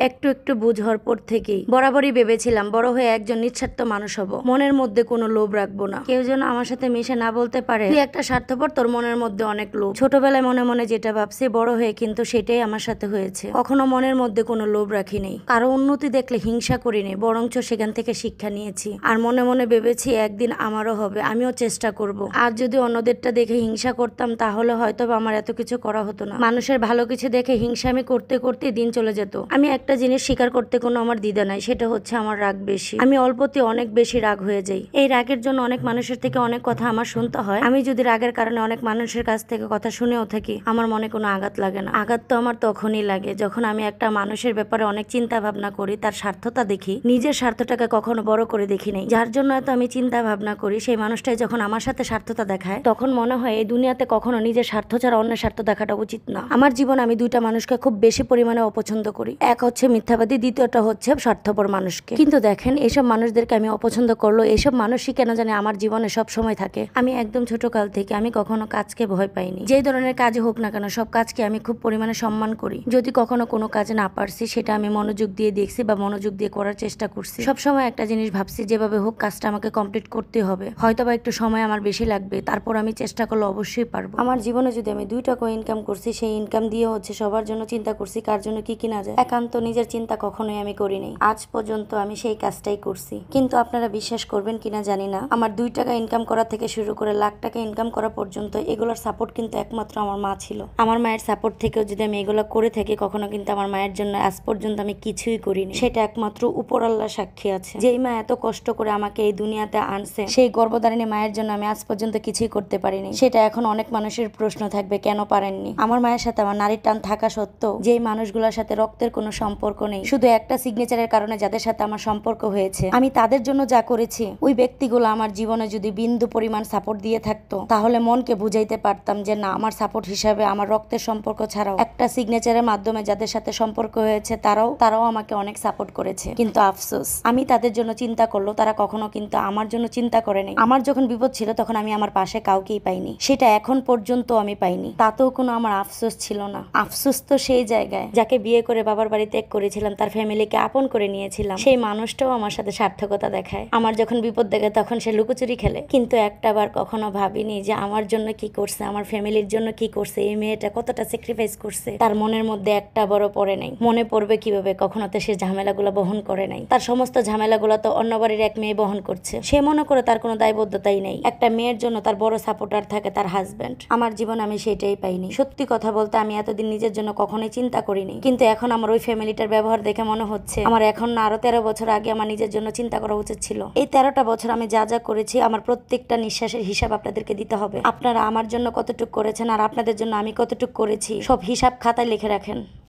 একটু একটু বুঝ হওয়ার পর থেকেই বরাবরই ভেবেছিলাম বড় হয়ে একজন নিঃস্বার্থ মানুষ হব, মনের মধ্যে কোনো লোভ রাখবো না। কেউ যেন আমার সাথে মিশে না বলতে পারে তুই একটা স্বার্থপর, তোর মনের মধ্যে অনেক লোভ। ছোটবেলায় মনে মনে যেটা ভাবছি, বড় হয়ে কিন্তু সেটাই আমার সাথে হয়েছে। কখনো মনের মধ্যে কোনো লোভ রাখি নেই, কারো উন্নতি দেখলে হিংসা করি নেই, বরঞ্চ সেখান থেকে শিক্ষা নিয়েছি। আর মনে মনে ভেবেছি একদিন আমারও হবে, আমিও চেষ্টা করব। আর যদি অন্যদেরটা দেখে হিংসা করতাম তাহলে হয়তো আমার এত কিছু করা হতো না। মানুষের ভালো কিছু দেখে হিংসা আমি করতে করতে দিন চলে যেত। আমি একটা জিনিস স্বীকার করতে কোনো আমার দ্বিধা নাই, সেটা হচ্ছে আমার রাগ বেশি। আমি অল্পতে অনেক বেশি রাগ হয়ে যাই। এই রাগের জন্য অনেক মানুষের থেকে অনেক কথা আমার শুনতে হয়। আমি যদি রাগের কারণে অনেক মানুষের কাছ থেকে কথা শুনেও থাকি, আমার মনে কোনো আঘাত লাগে না। আঘাত তো আমার তখনই লাগে যখন আমি একটা মানুষের ব্যাপারে অনেক চিন্তা ভাবনা করি, তার স্বার্থতা দেখি, নিজের স্বার্থটাকে কখনো বড় করে দেখি নাই। যার জন্য এত আমি চিন্তা ভাবনা করি, সেই মানুষটাই যখন আমার সাথে স্বার্থতা দেখায়, তখন মনে হয় এই দুনিয়াতে কখনো নিজের স্বার্থ ছাড়া অন্যের স্বার্থ দেখাটা উচিত না। আমার জীবন আমি দুইটা মানুষকে খুব বেশি পরিমাণে অপছন্দ করি। এক হচ্ছে মিথ্যাবাদী, দ্বিতীয়টা হচ্ছে স্বার্থপর মানুষকে। কিন্তু দেখেন, এইসব মানুষদেরকে আমি অপছন্দ করলো, এইসব মানুষই কেন জানে আমার জীবনে সব সময় থাকে। আমি একদম ছোট কাল থেকে আমি কখনো কাজকে ভয় পাইনি। যে ধরনের কাজ হোক না কেন, সব কাজকে আমি খুব পরিমাণে সম্মান করি। যদি কখনো কোনো কাজ না পারছি, সেটা আমি মনোযোগ দিয়ে দেখছি বা মনোযোগ দিয়ে করার চেষ্টা করছি। সবসময় একটা জিনিস ভাবছি, যেভাবে হোক কাজটা আমাকে কমপ্লিট করতে হবে। হয়তো বা একটু সময় আমার বেশি লাগবে, তারপর আমি চেষ্টা করলে অবশ্যই পারবো। আমার জীবনে যদি আমি 2 টাকা ইনকাম করছি, সেই ইনকাম দিয়ে হচ্ছে সবার জন্য চিন্তা করছি, কার জন্য কি কিনা যায়। একান্ত নিজের চিন্তা কখনোই আমি করি নাই। আজ পর্যন্ত আমি সেই কাজটাই করছি। কিন্তু আপনারা বিশ্বাস করবেন কিনা জানি না, আমার 2 টাকা ইনকাম করা থেকে শুরু করে লাখ টাকা ইনকাম করা পর্যন্ত এগুলোর সাপোর্ট কিন্তু একমাত্র আমার মা ছিল। আমার মায়ের সাপোর্ট থেকেও যদি আমি এগুলো করে থাকি, কখনো কিন্তু আমার মায়ের জন্য আজ পর্যন্ত আমি কিছুই করিনি। সেটা একমাত্র উপর আল্লাহ সাক্ষী আছে। যেই মা এত কষ্ট করে আমাকে এই দুনিয়াতে আনছে, সেই গর্ভধারিণী মায়ের জন্য আমি আজ পর্যন্ত কিছুই করতে পারিনি। সেটা এখন অনেক মানুষের প্রশ্ন থাকবে, কেন পারেননি। আমার মায়ের সাথে আমার নারীর টান থাকা সত্ত্বেও, যেই মানুষগুলোর সাথে রক্তের কোনো সম্পর্ক নেই, শুধু একটা সিগনেচারের কারণে যাদের সাথে আমার সম্পর্ক হয়েছে, আমি তাদের জন্য যা করেছি, ওই ব্যক্তিগুলো আমার জীবনে যদি বিন্দু পরিমাণ সাপোর্ট দিয়ে থাকতো, তাহলে মনকে বুঝাইতে পারতাম যে না, আমার সাপোর্ট হিসাবে আমার রক্তের সম্পর্ক ছাড়াও একটা সিগনেচারের মাধ্যমে যাদের সাথে সম্পর্ক হয়েছে, তারাও আমাকে অনেক সাপোর্ট করেছে। কিন্তু আফসোস, আমি তাদের জন্য চিন্তা করলো, তারা কখনো কিন্তু আমার জন্য চিন্তা করেনি। আমার যখন বিপদ ছিল, তখন আমি আমার পাশে কাউকেই পাইনি। সেটা এখন পর্যন্ত আমি পাইনি। তাতেও কোনো আমার আফসোস ছিল না। আফসোস তো সেই জায়গায়, যাকে বিয়ে করে বাবার বাড়ি ত্যাগ করেছিলাম, তার ফ্যামিলিকে আপন করে নিয়েছিলাম, সেই মানুষটাও আমার সাথে সার্থকতা দেখায়। আমার যখন বিপদ দেখে তখন সে লুকোচুরি খেলে। কিন্তু একটাবার কখনো ভাবিনি যে আমার জন্য কি করছে, আমার ফ্যামিলির জন্য কি করছে, এই মেয়েটা কতটা স্যাক্রিফাইস করছে, তার মনের মধ্যে একটা বড় পড়ে নাই। মনে পড়বে কিভাবে, কখনো তো সে ঝামেলাগুলো বহন করে নাই। তার সমস্ত ঝামেলাগুলো তো অন্য বাড়ির এক মেয়ে বহন করছে। সে মনে করে তার কোনো দায়বদ্ধতাই নেই। একটা মেয়ের জন্য তার বড় সাপোর্টার থাকে তার হাজব্যান্ড। আমার জীবন আমি সেটাই পাইনি। সত্যি কথা বলতে, আমি এতদিন নিজের জন্য কখনোই চিন্তা করিনি। কিন্তু এখন আমার ওই ফ্যামিলিটার ব্যবহার দেখে মনে হচ্ছে আমার এখন না, আরো 13 বছর আগে আমার নিজের জন্য চিন্তা করা উচিত ছিল। এই 13টা বছর আমি যা যা করেছি, আমার প্রত্যেকটা নিঃশ্বাসের হিসাব আপনাদেরকে দিতে হবে। আপনারা আমার জন্য কতটুকু করেছেন আর আপনাদের জন্য আমি কতটুকু করেছি, সব হিসাব খাতায় লিখে রাখেন।